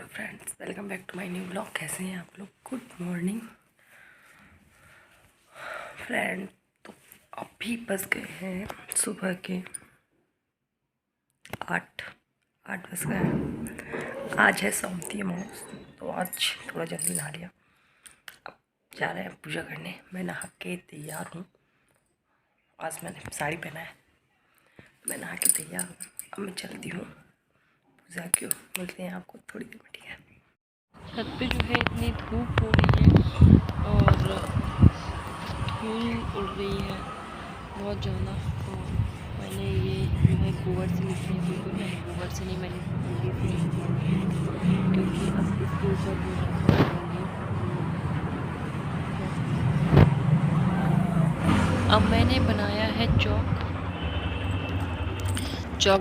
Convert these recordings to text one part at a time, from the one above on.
Friends, welcome back to my new blog. कैसे हैं आप लोग? Good morning friend. तो अभी बज गए हैं सुबह के 8 बज गए हैं। आज है सौंती अमावस, तो आज थोड़ा जल्दी नहा लिया। अब जा रहे हैं पूजा करने। मैं नहा के तैयार हूँ। आज मैंने साड़ी पहना है, मैं नहा के तैयार हूँ। अब मैं चलती हूँ पूजा की। मिलते हैं आपको थोड़ी देर में, ठीक है? छत पे जो है इतनी धूप हो रही है और धूल उड़ रही है बहुत ज़्यादा। तो मैंने ये जो है गोबर से लिपने की, तो मैंने गोबर से नहीं, मैंने मिट्टी से लिपी, क्योंकि अब इसके ऊपर जो है अब मैंने बनाया है चौक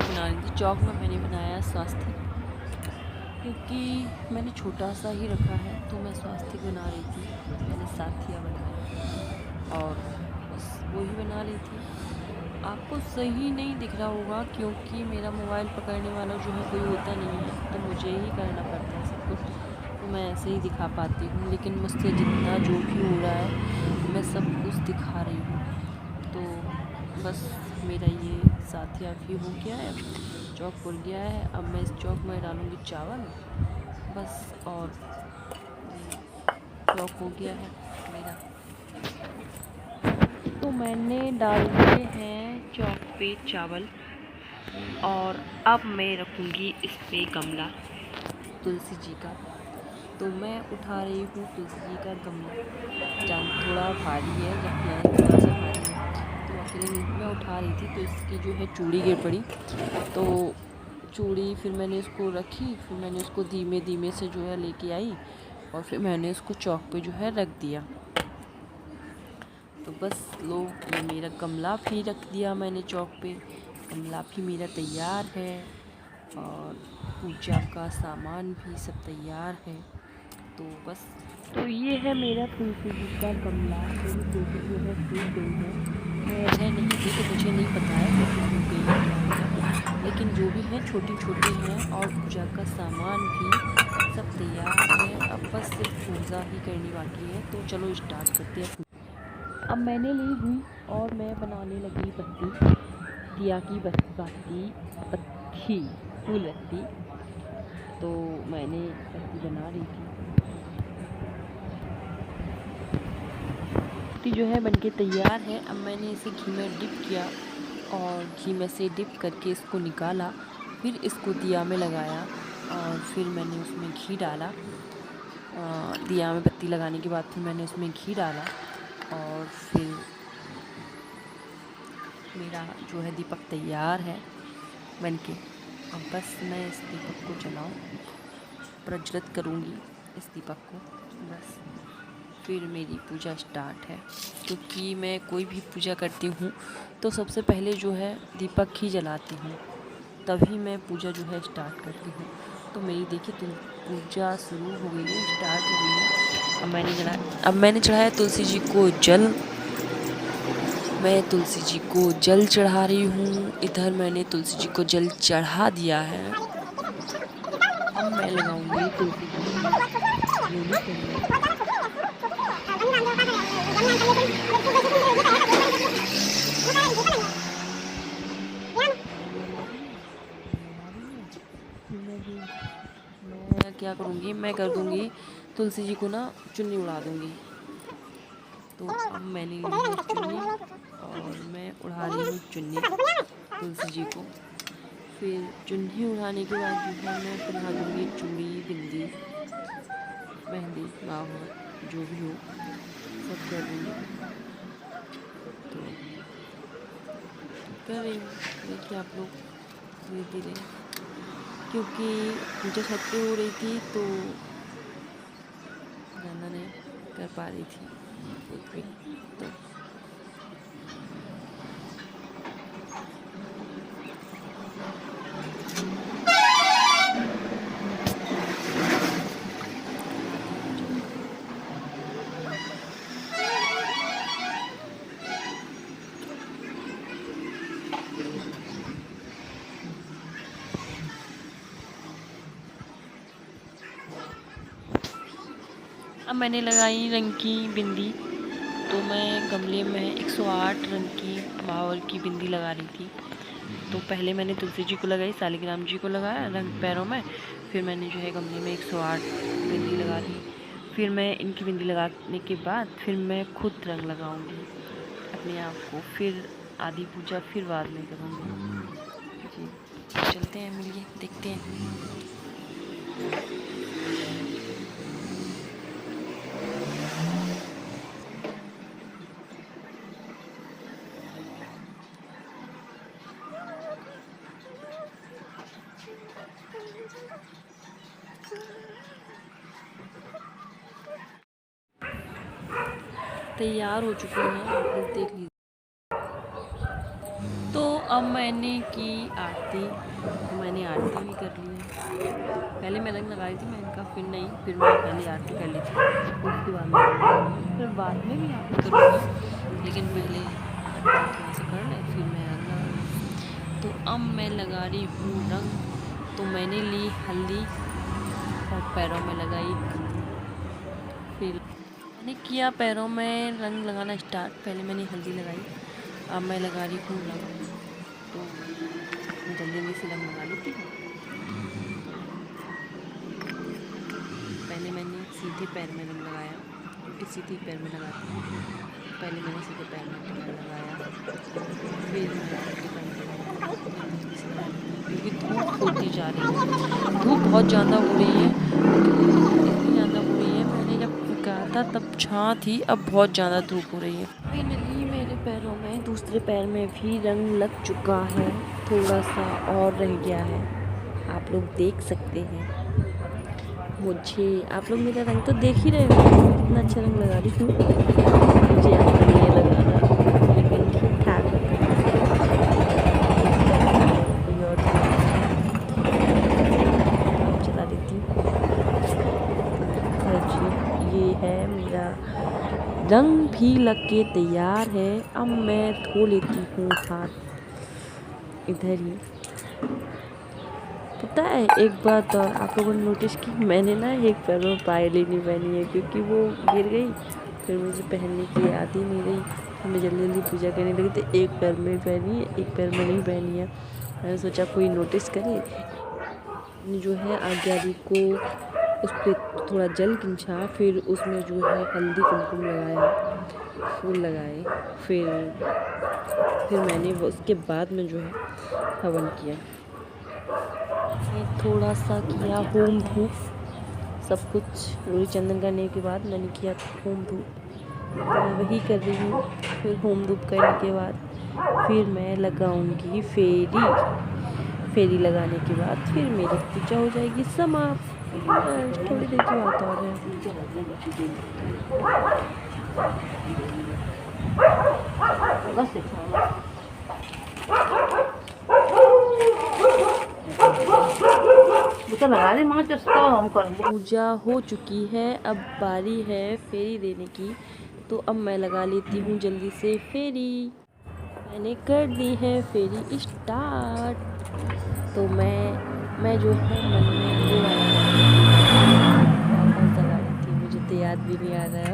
बना रही थी। चौक में मैंने बनाया स्वास्तिक, क्योंकि मैंने छोटा सा ही रखा है, तो मैं स्वास्तिक बना रही थी। मैंने साथिया बनाया और बस वही बना रही थी। आपको सही नहीं दिख रहा होगा, क्योंकि मेरा मोबाइल पकड़ने वाला जो है कोई होता नहीं है, तो मुझे ही करना पड़ता है सब कुछ। तो मैं ऐसे ही दिखा पाती हूँ, लेकिन मुझसे जितना जो भी हो रहा है मैं सब कुछ दिखा रही हूँ। तो बस मेरा ये साथिया भी हो गया है, चौक पुर गया है। अब मैं इस चौक में डालूँगी चावल बस, और चौक हो गया है मेरा। तो मैंने डाल दिए हैं चौक पे चावल, और अब मैं रखूँगी इस पे गमला तुलसी जी का। तो मैं उठा रही हूँ तुलसी जी का गमला। जान थोड़ा भारी है, रखना है थोड़ा सा भारी है, तो अकेले मैं उठा रही थी। तो इसकी जो है चूड़ी गिर पड़ी, तो चूड़ी फिर मैंने इसको रखी, फिर मैंने उसको धीमे धीमे से जो है लेके आई, और फिर मैंने इसको चौक पे जो है रख दिया। तो बस लो, ये मेरा गमला भी रख दिया मैंने चौक पे। गमला भी मेरा तैयार है, और पूजा का सामान भी सब तैयार है। तो बस, तो ये है मेरा तुलसी जी का गमला। मेरी तुलसी जो है सूख गई है, मैं नहीं थी तो मुझे नहीं पता है कैसे सूख गई है क्या है, लेकिन जो भी है छोटी छोटी हैं, और पूजा का सामान भी सब तैयार है। अब बस सिर्फ पूजा ही करनी बाकी है, तो चलो स्टार्ट करते हैं। अब मैंने ली हुई और मैं बनाने लगी बत्ती, दिया की बत्ती फूल बत्ती। तो मैंने बत्ती बना रही थी। बत्ती जो है बनके तैयार है। अब मैंने इसे घी में डिप किया, और घी में से डिप करके इसको निकाला, फिर इसको दिया में लगाया, और फिर मैंने उसमें घी डाला। दिया में बत्ती लगाने के बाद फिर मैंने उसमें घी डाला, और फिर मेरा जो है दीपक तैयार है बनके। अब बस मैं इस दीपक को जलाऊं, प्रज्वलित करूंगी इस दीपक को, बस फिर मेरी पूजा स्टार्ट है। क्योंकि मैं कोई भी पूजा करती हूँ तो सबसे पहले जो है दीपक ही जलाती हूँ, तभी मैं पूजा जो है स्टार्ट करती हूँ। तो मेरी देखिए तो पूजा शुरू हो गई है, स्टार्ट हो गई है। अब मैंने चढ़ाया तुलसी जी को जल। मैं तुलसी जी को जल चढ़ा रही हूँ। इधर मैंने तुलसी जी को जल चढ़ा दिया है। अब मैं लगाऊंगी तुलसी जी को रोली चढ़ने। मैं क्या करूँगी, मैं कर दूँगी तुलसी जी को ना चुन्नी उड़ा दूँगी। तो अब मैंने ली है चुन्नी, और मैं उड़ा रही हूँ चुन्नी तुलसी जी को। फिर चुन्नी उड़ाने के बाद जो है मैं पहना दूँगी चूड़ी, बिंदी, मेहंदी, माहौर जो भी हो सब कर दूँगी। तो कर रही हूँ, देखिए आप लोग धीरे धीरे, क्योंकि पूजा छत पे हो रही थी तो ज़्यादा नहीं कर पा रही थी कुछ भी। तो अब मैंने लगाई रंग की बिंदी। तो मैं गमले में 108 रंग की मावर की बिंदी लगा रही थी। तो पहले मैंने तुलसी जी को लगाई, सालिग्राम जी को लगाया रंग पैरों में, फिर मैंने जो है गमले में 108 बिंदी लगा दी। फिर मैं इनकी बिंदी लगाने के बाद फिर मैं खुद रंग लगाऊंगी अपने आप को, फिर आधी पूजा फिर बाद में करूँगी। जी चलते हैं, मिलिए देखते हैं। तैयार हो चुकी हैं, आप लोग देख लीजिए। तो अब मैंने की आरती, मैंने आरती भी कर ली है। पहले मैं रंग लगाई थी, मैं इनका फिर नहीं, फिर मैं पहले आरती कर ली थी, उसके बाद में फिर बाद में भी आरती करूँगी, लेकिन पहले आरती थोड़ा सा कर लें फिर मैं रंग लगा। तो अब मैं लगा रही हूँ रंग। तो मैंने ली हल्दी और पैरों में लगाई हल्दी। फिर मैंने किया पैरों में रंग लगाना स्टार्ट। पहले मैंने हल्दी लगाई, अब मैं लगा रही हूँ रंग। तो मैं जल्दी जल्दी से रंग लगा लेती हूँ। पहले मैंने सीधे पैर में रंग लगाया, क्योंकि सीधे पैर में लगाती हूँ। पहले मैंने सीधे पैर में रंग लगाया, फिर मैं उल्टे पैर में लगाया, जल्दी जल्दी से लगा लेती हूँ क्योंकि धूप होती जा रही है, धूप बहुत ज़्यादा हो रही है। इतनी ज़्यादा हो रही है, मैंने जब कहा था तब छाँ थी, अब बहुत ज़्यादा धूप हो रही है। फाइनली मेरे पैरों में दूसरे पैर में भी रंग लग चुका है, थोड़ा सा और रह गया है, आप लोग देख सकते हैं। मुझे आप लोग मेरा रंग तो देख ही रहे हो, कितना अच्छा रंग लगा रही हूँ। मुझे आता नहीं है लगाना, लेकिन ठीक ठाक कोई और चला देती हूँ। ये है मेरा रंग भी लग के तैयार है। अब मैं धो लेती हूँ हाथ इधर ही। पता है एक बात और आप लोगों ने नोटिस की, मैंने ना एक पैर में पायल ही नहीं पहनी है क्योंकि वो गिर गई, फिर मुझे पहनने की याद ही नहीं रही। फिर मैं जल्दी जल्दी पूजा करने लगी तो एक पैर में पहनी है, एक पैर में नहीं पहनी है। मैंने सोचा कोई नोटिस करे, जो है आज्ञारी को उस पर थोड़ा जल खिंचा, फिर उसमें जो है हल्दी कुमकुम लगाया, फूल लगाए, फिर मैंने उसके बाद में जो है हवन किया। थोड़ा सा किया होम धूप, सब कुछ रोली चंदन करने के बाद मैंने किया होम धूप। तो मैं वही कर रही हूँ। फिर होम धूप करने के बाद फिर मैं लगाऊंगी फेरी लगाने के बाद फिर मेरी पूजा हो जाएगी समाप्त। थोड़ी देर की बात और है। पूजा हो चुकी है, अब बारी है फेरी देने की। तो अब मैं लगा लेती हूँ जल्दी से फेरी। मैंने कर दी है फेरी स्टार्ट। तो मैं जो है मन में ये वाला कौन सा गा रही थी, मुझे तो याद भी नहीं आ रहा है।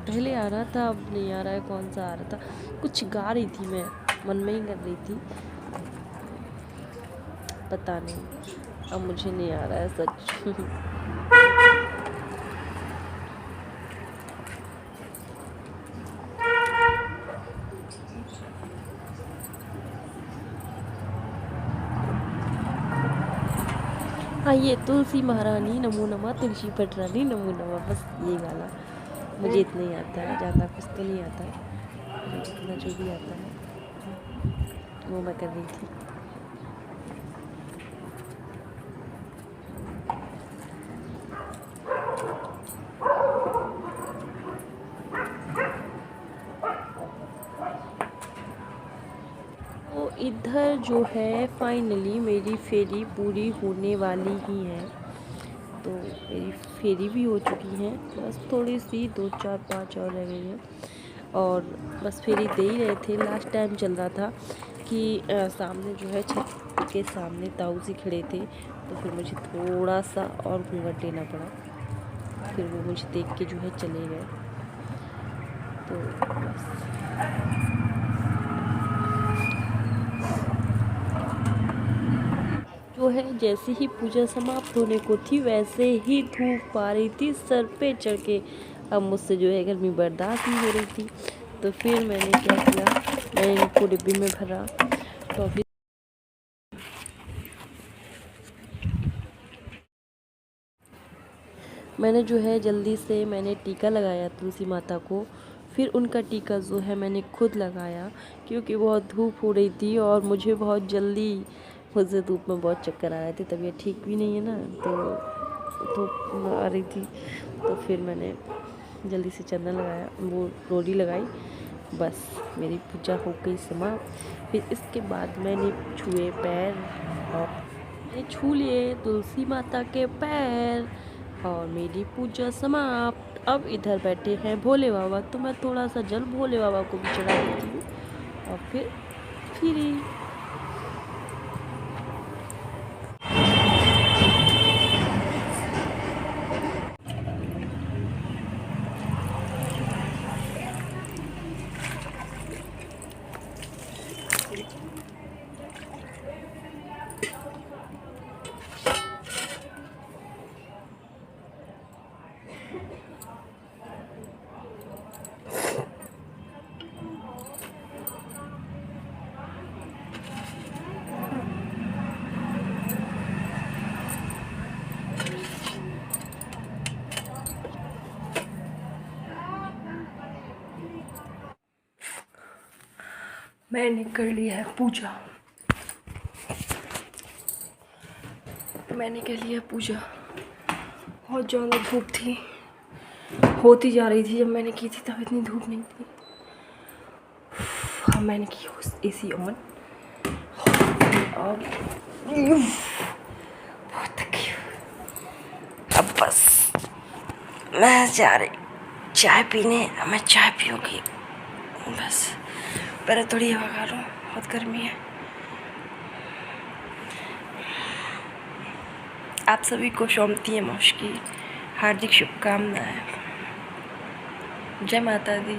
पहले आ रहा था, अब नहीं आ रहा है। कौन सा आ रहा था, कुछ गा रही थी, मैं मन में ही कर रही थी, पता नहीं, अब मुझे नहीं आ रहा है सच। हाँ, ये तुलसी महारानी नमो नमः, तुलसी पटरानी नमो नमः, बस ये गाना मुझे इतना ही आता है, ज़्यादा कुछ तो नहीं आता है। जितना जो भी आता है वो मैं कर रही थी। तो इधर जो है फाइनली मेरी फेरी पूरी होने वाली ही है। तो मेरी फेरी भी हो चुकी है, बस थोड़ी सी 2 4 5 और रह गई है। और बस फेरी दे ही रहे थे, लास्ट टाइम चल रहा था कि सामने जो है छत के सामने ताऊ जी खड़े थे, तो फिर मुझे थोड़ा सा और घूंघट लेना पड़ा। फिर वो मुझे देख के जो है चले गए। तो बस जो है जैसे ही पूजा समाप्त होने को थी वैसे ही धूप आ रही थी सर पे चढ़ के। अब मुझसे जो है गर्मी बर्दाश्त नहीं हो रही थी, तो फिर मैंने क्या किया, मैंने इनको डिब्बे में भरा टॉफ़ी। मैंने जो है जल्दी से मैंने टीका लगाया तुलसी माता को। फिर उनका टीका जो है मैंने खुद लगाया, क्योंकि बहुत धूप हो रही थी और मुझे बहुत जल्दी, मुझे धूप में बहुत चक्कर आ रहे थे, तबीयत ठीक भी नहीं है ना, तो धूप आ रही थी। तो फिर मैंने जल्दी से चंदन लगाया, वो रोली लगाई, बस मेरी पूजा हो गई समाप्त। फिर इसके बाद मैंने छुए पैर और मैंने छू लिए तुलसी माता के पैर और मेरी पूजा समाप्त। अब इधर बैठे हैं भोले बाबा, तो मैं थोड़ा सा जल भोले बाबा को भी चढ़ा देती हूँ और फिर फ्री। मैंने कर ली है पूजा, मैंने कर लिया पूजा। बहुत ज़्यादा धूप थी, होती जा रही थी, जब मैंने की थी तब इतनी धूप नहीं थी। अब मैंने की AC ऑन और बहुत थकी हूँ। अब बस मैं जा रही चाय पीने, मैं चाय पीऊँगी बस। पहले थोड़ी हवा खा लूँ, बहुत गर्मी है। आप सभी को सोमती अमावस की हार्दिक शुभकामनाएं। जय माता दी।